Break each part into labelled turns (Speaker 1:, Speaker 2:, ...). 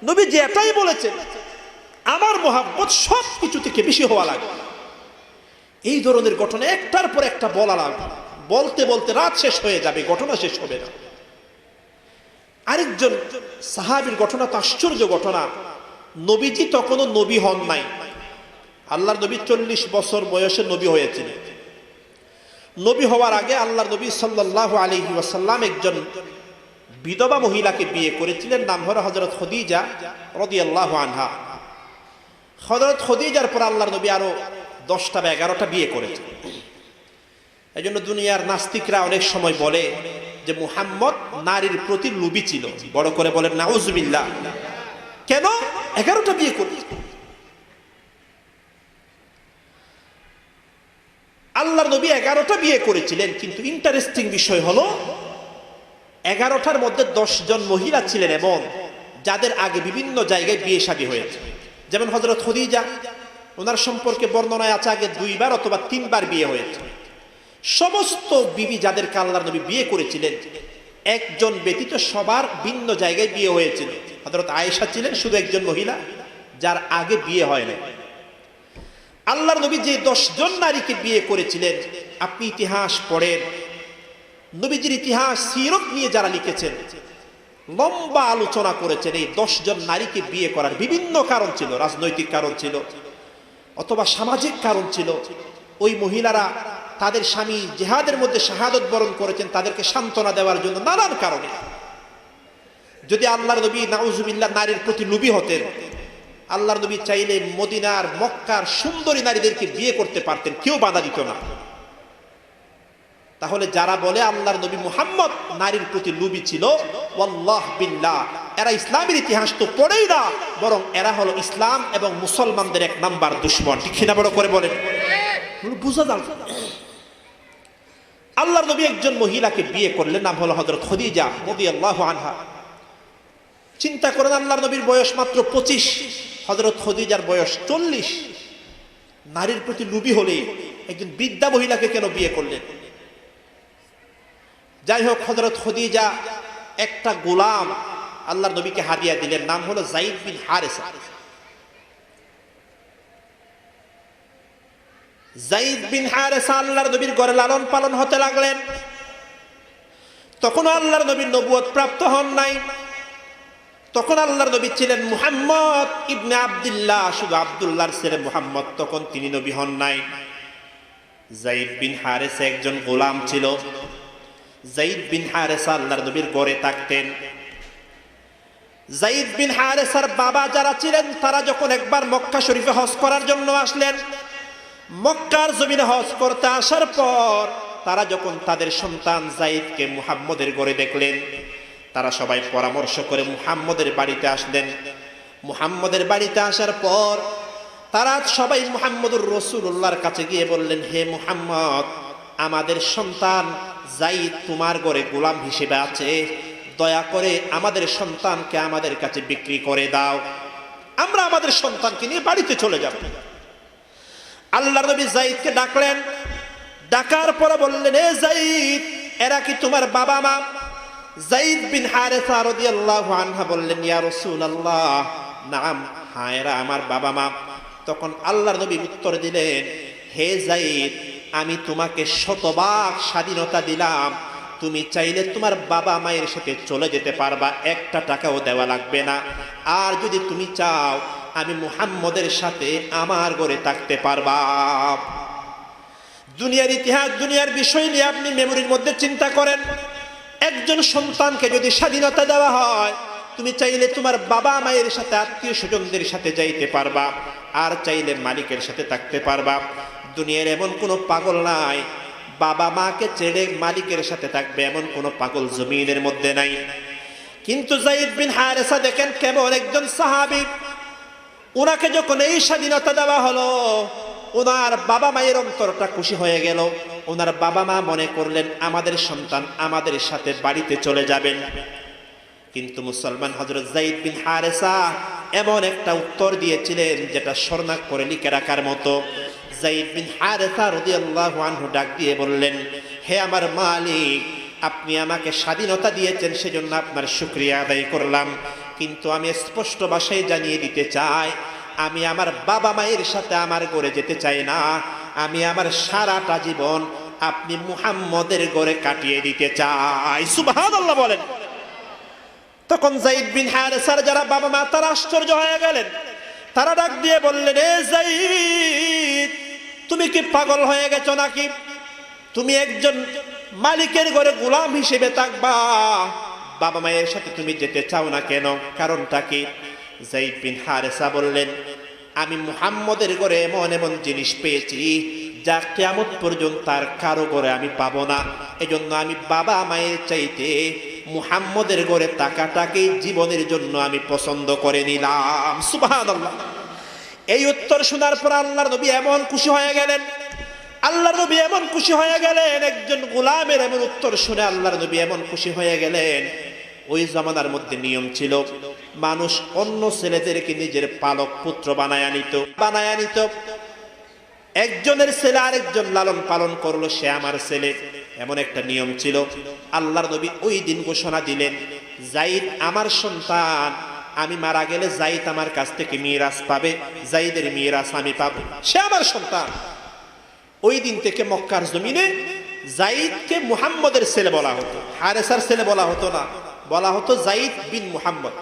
Speaker 1: নবী যে এটাই বলেছেন, আমার মহাব্বত সব কিছু থেকে বেশি হওয়া লাগবে। এই ধরনের ঘটনা একটার পর একটা বলা লাগবে, বলতে বলতে রাত শেষ হয়ে যাবে, ঘটনা শেষ হবে না। আরেকজন সাহাবীর ঘটনা তো আশ্চর্য ঘটনা। নবীজি তখনও নবী হন নাই, আল্লাহর নবী 40 বছর বয়সে নবী হয়েছিলেন। নবী হওয়ার আগে আল্লাহর নবী সাল্লাল্লাহু আলাইহি ওয়াসাল্লাম একজন বিধবা মহিলাকে বিয়ে করেছিলেন, নাম হলো হযরত খদিজা রাদিয়াল্লাহু আনহা। হযরত খদিজার পর আল্লাহর নবী আরো 10টা বা 11টা বিয়ে করেছেন। এই জন্য দুনিয়ার নাস্তিকরা অনেক সময় বলে যে মুহাম্মদ নারীর প্রতি লোভী ছিল। বড় করে বলেন নাউজুবিল্লাহ। কেন 11টা বিয়ে করেছেন? আল্লাহর নবী 11টা বিয়ে করেছিলেন, কিন্তু ইন্টারেস্টিং বিষয় হলো 11টার মধ্যে 10 জন মহিলা ছিলেন এমন যাদের আগে বিভিন্ন জায়গায় বিয়ে শাদী হয়েছে। যেমন হযরত খদিজা, ওনার সম্পর্কে বর্ণনায় আছে আগে 2 বার অথবা 3 বার বিয়ে হয়েছে। সমস্ত বিবি যাদেরকে আল্লাহর নবী বিয়ে করেছিলেন, একজন ব্যতীত সবার ভিন্ন জায়গায় বিয়ে হয়েছিল। হযরত আয়েশা ছিলেন শুধু একজন মহিলা যার আগে বিয়ে হয় না। আল্লাহর নবী যে 10 জন নারীকে বিয়ে করেছিলেন, আপনি ইতিহাস পড়েন, নবীজির ইতিহাস সিরত নিয়ে যারা লিখেছেন লম্বা আলোচনা করেছেন। এই 10 জন নারীকে বিয়ে করার বিভিন্ন কারণ ছিল, রাজনৈতিক কারণ ছিল অথবা সামাজিক কারণ ছিল। ওই মহিলারা তাদের স্বামী জিহাদের মধ্যে শাহাদত বরণ করেছেন, তাদেরকে সান্ত্বনা দেওয়ার জন্য নানান কারণে। যদি আল্লাহর নবী নাউজুবিল্লাহ নারীর প্রতি লোভী হতেন, আল্লাহর নবী চাইলে মদিনার মক্কার সুন্দরী নারীদেরকে বিয়ে করতে পারতেন, কেউ বাধা দিত না। তাহলে যারা বলে আল্লাহর নবী মুহাম্মদ নারীর প্রতি লোভী ছিল, ওয়াল্লাহ বিল্লাহ, এরা ইসলামের ইতিহাস তো পড়েই না, বরং এরা হলো ইসলাম এবং মুসলমানদের 1 নাম্বার দুশমন। ঠিক না? বড় করে বলেন, বুঝা যান। আল্লাহর নবী একজন মহিলাকে বিয়ে করলেন, নাম হলো হযরত খদিজা রাদিয়াল্লাহু আনহা। চিন্তা করেন, আল্লাহর নবীর বয়স মাত্র 25, হযরত খদিজার বয়স 40। নারীর প্রতি লোভী হলে একজন বৃদ্ধা মহিলাকে কেন বিয়ে করলেন? যাই হোক, হযরত খদিজা একটা গোলাম আল্লাহর নবীকে হাদিয়া দিলেন, নাম হলো যায়েদ বিন হারেসা। যায়েদ বিন হারেসা আল্লাহর নবীর ঘরে লালন পালন হতে লাগলেন। তখন আল্লাহর নবীর নবুয়ত প্রাপ্ত হন নাই। তখন আল্লাহর নবী ছিলেন মুহাম্মদ ইবনে আব্দুল্লাহ, শুধু আব্দুল্লাহর ছেলে মুহাম্মদ, তখন তিনি নবী হন নাই। যায়েদ বিন হারেসা একজন গোলাম ছিল। যায়েদ বিন হারেসা আল্লাহর নবীর ঘরে থাকতেন। যায়েদ বিন হারেসার বাবা যারা ছিলেন, তারা যখন একবার মক্কা শরীফে হজ করার জন্য আসলেন, মক্কার জমিনে হজ করতে আসার পর তারা যখন তাদের সন্তান যায়েদকে মুহাম্মদের ঘরে দেখলেন, তারা সবাই পরামর্শ করে মুহাম্মদের বাড়িতে আসলেন। মুহাম্মদের বাড়িতে আসার পর তারা সবাই মুহাম্মদুর রাসূলুল্লাহর কাছে গিয়ে বললেন, হে মুহাম্মদ, আমাদের সন্তান যায়েদ তোমার ঘরে গোলাম হিসেবে আছে, দয়া করে আমাদের সন্তানকে আমাদের কাছে বিক্রি করে দাও, আমরা আমাদের সন্তানকে নিয়ে বাড়িতে চলে যাব। আল্লাহর নবী যায়েদকে ডাকলেন। ডাকার পরে বললেন, হে যায়েদ, এরা কি তোমার বাবা মা? যায়েদ বিন হারেসা রাদিয়াল্লাহু আনহু বললেন, ইয়া রাসূলুল্লাহ, নাম, হ্যাঁ, এরা আমার বাবা মা। তখন আল্লাহর নবী উত্তর দিলেন, হে যায়েদ, আমি তোমাকে শতভাগ স্বাধীনতা দিলাম, তুমি চাইলে তোমার বাবা মায়ের সাথে চলে যেতে পারবা, 1টা টাকাও দেওয়া লাগবে না। আর যদি তুমি চাও, আমি মুহাম্মদের সাথে আমার ঘরে থাকতে পারবা। দুনিয়ার ইতিহাস, দুনিয়ার বিষয় নিয়ে আপনি মেমোরির মধ্যে চিন্তা করেন। একজন সন্তানকে যদি স্বাধীনতা দেওয়া হয়, তুমি চাইলে তোমার বাবা মায়ের সাথে, আত্মীয় স্বজনদের সাথে যাইতে পারবা, আর চাইলে মালিকের সাথে থাকতে পারবা। দুনিয়ার এমন কোনো পাগল নাই বাবা মাকে ছেড়ে মালিকের সাথে থাকবে, এমন কোনো পাগল জমিনের মধ্যে নাই। কিন্তু যায়েদ বিন হারেসা দেখেন কেমন একজন সাহাবী। ওনাকে যখন এই স্বাধীনতা দেওয়া হলো, ওনার বাবা মায়ের অন্তরটা খুশি হয়ে গেল। ওনার বাবা মা মনে করলেন, আমাদের সন্তান আমাদের সাথে বাড়িতে চলে যাবেন। কিন্তু মুসলমান হযরত যায়েদ বিন হারেসা এমন একটা উত্তর দিয়েছিলেন যেটা স্বর্ণাক্ষরে লিখে রাখার মতো। যায়েদ বিন হারেসা রাদিয়াল্লাহু আনহু ডাক দিয়ে বললেন, হে আমার মালিক, আপনি আমাকে স্বাধীনতা দিয়েছেন, সেজন্য আপনার শুকরিয়া আদায় করলাম। কিন্তু আমি স্পষ্ট ভাষায় জানিয়ে দিতে চাই, আমি আমার বাবা মায়ের সাথে আমার ঘরে যেতে চাই না। আমি আমার সারাটা জীবন আপনি মুহাম্মদের ঘরে কাটিয়ে দিতে চাই। সুবহানাল্লাহ বলেন। তখন যায়েদ বিন হারেসার যারা বাবা মা তারা আশ্চর্য হয়ে গেলেন। তারা ডাক দিয়ে বললেন, এ যায়েদ, তুমি কি পাগল হয়ে গেছো নাকি? তুমি একজন মালিকের ঘরে গোলাম হিসেবে থাকবা, বাবা মায়ের সাথে তুমি যেতে চাও না কেন? কারণটা কি? যায়েদ বিন হারেসা বললেন, আমি মুহাম্মদের ঘরে এমন এমন জিনিস পেয়েছি যা কিয়ামত পর্যন্ত আর কারো ঘরে আমি পাবো না। এজন্য আমি বাবা মায়ের চাইতে মুহাম্মদের ঘরে থাকাটাকে জীবনের জন্য আমি পছন্দ করে নিলাম। সুবহানাল্লাহ। এই উত্তর শোনার পর আল্লাহর নবী এমন খুশি হয়ে গেলেন, আল্লাহর নবী এমন খুশি হয়ে গেলেন, একজন গোলামের এমন উত্তর শুনে আল্লাহর নবী এমন খুশি হয়ে গেলেন। ওই জামানার মধ্যে নিয়ম ছিল, মানুষ অন্য ছেলেদেরকে নিজের পালক পুত্র বানায় নিত। একজনের ছেলে আরেকজন লালন পালন করলো, সে আমার ছেলে, এমন একটা নিয়ম ছিল। আল্লাহর নবী ওই দিন ঘোষণা দিলেন, যায়েদ আমার সন্তান, আমি মারা গেলে যায়েদ আমার কাছ থেকে মিরাস পাবে, যায়েদের মিরাস আমি পাবো, সে আমার সন্তান। ওই দিন থেকে মক্কার জমিনে যায়েদকে মুহাম্মদের ছেলে বলা হতো, হারেসার ছেলে বলা হতো না, বলা হতো যায়েদ বিন মুহাম্মদ।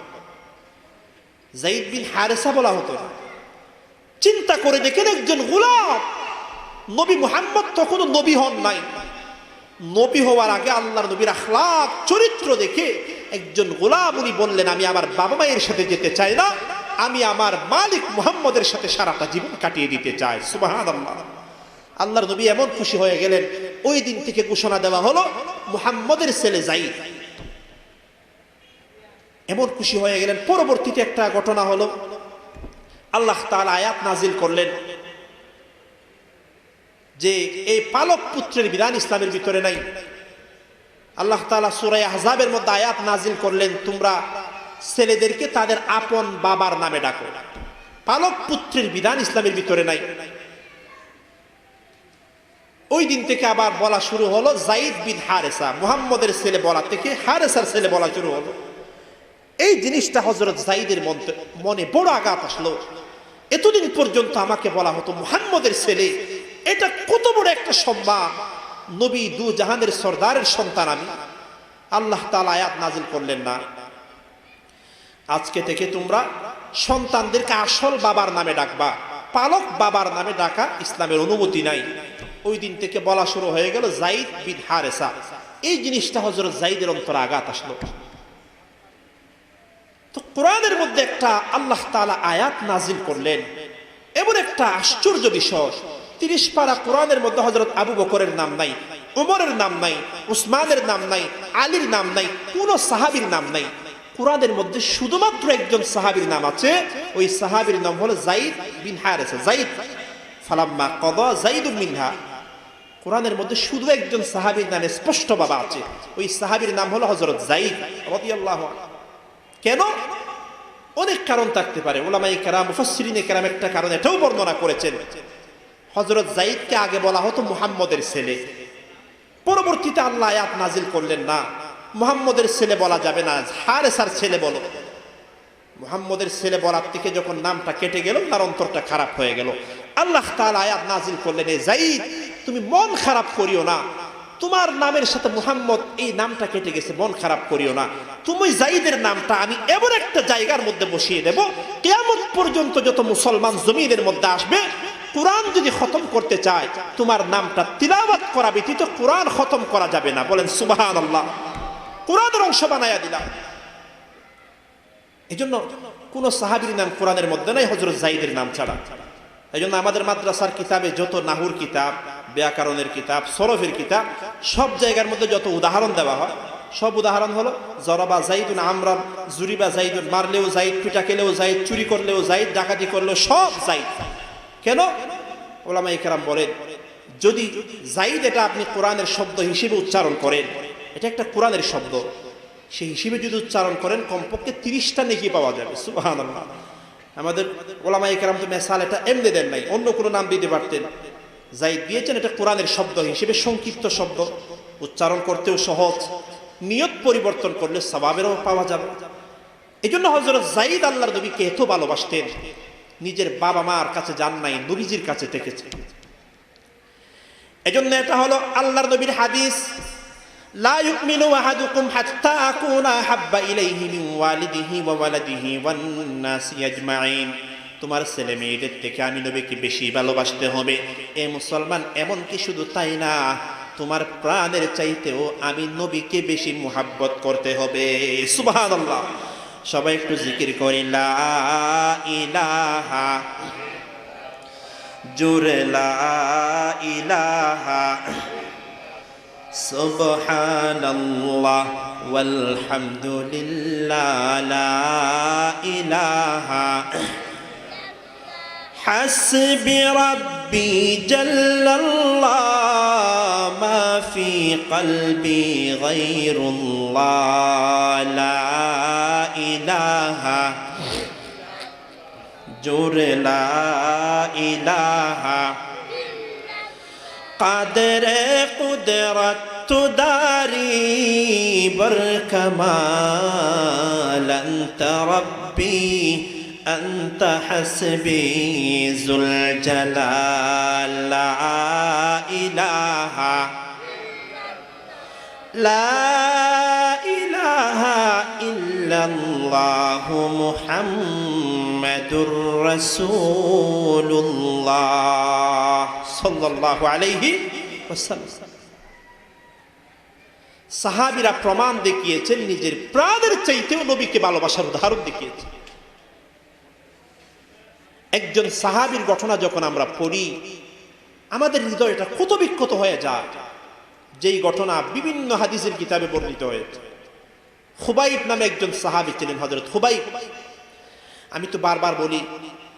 Speaker 1: যায়েদ বিন হারেসা বলা হতো না। চিন্তা করে দেখেন, একজন গোলাম, নবী মুহাম্মদ তখনও নবী হন নাই। নবী হওয়ার আগে আল্লাহর নবীর আখলাক চরিত্র দেখে একজন গোলাম উনি বললেন, আমি আমার বাবা মায়ের সাথে যেতে চাই না, আমি আমার মালিক মুহাম্মদের সাথে সারাটা জীবন কাটিয়ে দিতে চাই। সুবহানাল্লাহ। আল্লাহর নবী এমন খুশি হয়ে গেলেন, ওই দিন থেকে ঘোষণা দেওয়া হলো মুহাম্মদের ছেলে যায়েদ। এমন খুশি হয়ে গেলেন। পরবর্তীতে একটা ঘটনা হলো, আল্লাহ তাআলা আয়াত নাজিল করলেন যে এই পালক পুত্রের বিধান ইসলামের ভিতরে নাই। আল্লাহ তাআলা সূরা আহজাবের মধ্যে আয়াত নাজিল করলেন, তোমরা ছেলেদেরকে তাদের আপন বাবার নামে ডাকো। পালক পুত্রের বিধান ইসলামের ভিতরে নাই। ওই দিন থেকে আবার বলা শুরু হলো যায়েদ বিন হারেসা, মুহাম্মদের ছেলে বলা থেকে হারেসার ছেলে বলা শুরু হলো। এই জিনিসটা হযরত যায়েদের মনে বড় আঘাত আসলো। এতদিন পর্যন্ত আমাকে বলা হতো মুহাম্মদের ছেলে, এটা কত বড় একটা সম্মান, নবী দু জাহানের সরদারের সন্তান আমি। আল্লাহ তাআলা আয়াত নাজিল করলেন, না, আজকে থেকে তোমরা সন্তানদেরকে আসল বাবার নামে ডাকবা, পালক বাবার নামে ডাকা ইসলামের অনুমতি নাই। ওই দিন থেকে বলা শুরু হয়ে গেল যায়েদ বিন হারেসা। এই জিনিসটা হযরত যায়েদের অন্তরে আঘাত আসলো। তো কোরআনের মধ্যে একটা আল্লাহ তাআলা আয়াত নাজিল করলেন, এমন একটা আশ্চর্য বিষয়। 30 পারা কোরআনের মধ্যে হযরত আবু বকরের নাম নাই, ওমরের নাম নাই, উসমানের নাম নাই, আলীর নাম নাই, কোন সাহাবীর নাম নাই। কোরআনের মধ্যে শুধুমাত্র একজন সাহাবীর নাম আছে, ওই সাহাবীর নাম হলো যায়েদ বিন হারেসা। যায়েদ ফালাম্মা কদা যায়েদুম মিনহা, কোরআনের মধ্যে শুধু একজন সাহাবীর নামে স্পষ্ট বাবা আছে, ওই সাহাবীর নাম হলো হযরত যায়েদ রাদিয়াল্লাহু আনহু। কেন? অনেক কারণ থাকতে পারে। উলামায়ে কেরাম, মুফাসসিরিনে কেরাম একটা কারণ এটাও বর্ণনা করেছেন, হযরত যায়েদকে আগে বলা হতো মুহাম্মদের ছেলে। পরবর্তীতে আল্লাহ আয়াত নাজিল করলেন, না, মুহাম্মদের ছেলে বলা যাবে না, হারেসার ছেলে বলো। মুহাম্মদের ছেলে বলার থেকে যখন নামটা কেটে গেল, তার অন্তরটা খারাপ হয়ে গেল। আল্লাহ তাআলা আয়াত নাজিল করলেন, এ যায়েদ, তুমি মন খারাপ করিও না, তোমার নামের সাথে মুহাম্মদ এই নামটা কেটে গেছে, মন খারাপ করিও না। তুমি যায়েদের নামটা আমি এমন একটা জায়গার মধ্যে বসিয়ে দেব, কিয়ামত পর্যন্ত যত মুসলমান জমিনের মধ্যে আসবে, কোরআন যদি খতম করতে চায়, তোমার নামটা তিলাওয়াত করা ব্যতীত কোরআন খতম করা যাবে না। বলেন সুবহানাল্লাহ। কোরআনের অংশ বানায়া দিলাম। এই জন্য কোন সাহাবীর নাম কোরআনের মধ্যে নাই হযরত যায়েদের নাম ছাড়া। এই জন্য আমাদের মাদ্রাসার কিতাবে যত নাহুর কিতাব, ব্যাকরণের কিতাব, সরফের কিতাব, সব জায়গার মধ্যে যত উদাহরণ দেওয়া হয়, সব উদাহরণ হলো জরাবা যায়েদুন আমরান, জুরিবা যায়েদুন, মারলেও যায়েদ, পিটা খেলেও যায়েদ, চুরি করলেও যায়েদ, ডাকাতি করলেও সব যায়েদ। কেন? উলামায়ে কেরাম বলেন, যদি যায়েদ এটা আপনি কোরআনের শব্দ হিসেবে উচ্চারণ করেন, এটা একটা কোরআনের শব্দ, সেই হিসেবে যদি উচ্চারণ করেন, কমপক্ষে 30টা নেকি পাওয়া যাবে। সুবহানাল্লাহ। আমাদের উলামায়ে কেরাম তো মেসাল এটা এমনি দেন নাই, অন্য কোনো নাম দিতে পারতেন। যায়েদ দিয়েছেন এটা কোরআনের শব্দ হিসেবে, সংক্ষিপ্ত শব্দ, উচ্চারণ করতেও সহজ, নিয়ত পরিবর্তন করলে সওয়াবেরও পাওয়া যাবে। এই জন্য হযরত যায়েদ আল্লাহর নবীকে এত ভালোবাসতেন, নিজের বাবা মার কাছে যান নাই, নবীজির কাছে থেকেছে। এজন্য এটা হলো আল্লাহর নবীর হাদিস, লা ইউমিনু আহাদুকুম হাত্তা আকুনা হাব্বা ইলাইহি মিন ওয়ালিদিহি ওয়া ওয়ালাদিহি ওয়ান নাসি আজমাইন। তোমার ছেলে মেয়েদের থেকে আমি নবীকে বেশি ভালোবাসতে হবে। এ মুসলমান, এমন কি শুধু তাই না, তোমার প্রাণের চাইতেও আমি নবীকে বেশি মুহাব্বত করতে হবে। সুবহানাল্লাহ। সবাই একটু জিকির করি, লা ইলাহা, জোরে লা ইলাহা, সুবহানাল্লাহ ওয়ালহামদুলিল্লাহ, লা ইলাহা, হাসবি রাব্বি জাল্লাল্লাহ, মা ফি কলবি গায়রুল্লাহ, লা ইলাহা, জোরে লা ইলাহা, কাদরে কুদরত তুদারি বরকমাল, আনতা রব্বি আনতা হাসবি যুল জালাল, লা ইলাহা, লা ইলাহা ইল্লাল্লাহু মুহাম্মাদুর রাসূলুল্লাহ সাল্লাল্লাহু আলাইহি ওয়াসাল্লাম। সাহাবীরা প্রমাণ দেখিয়েছেন, নিজের প্রাণের চাইতেও নবীকে ভালোবাসার উদাহরণ দেখিয়েছেন। একজন সাহাবীর ঘটনা যখন আমরা পড়ি, আমাদের হৃদয়টা কত বিক্ষত হয়ে যায়, যেই ঘটনা বিভিন্ন হাদিসের কিতাবে বর্ণিত হয়েছে। খুবাইব নামে একজন সাহাবী ছিলেন, হযরত খুবাইব। আমি তো বারবার বলি,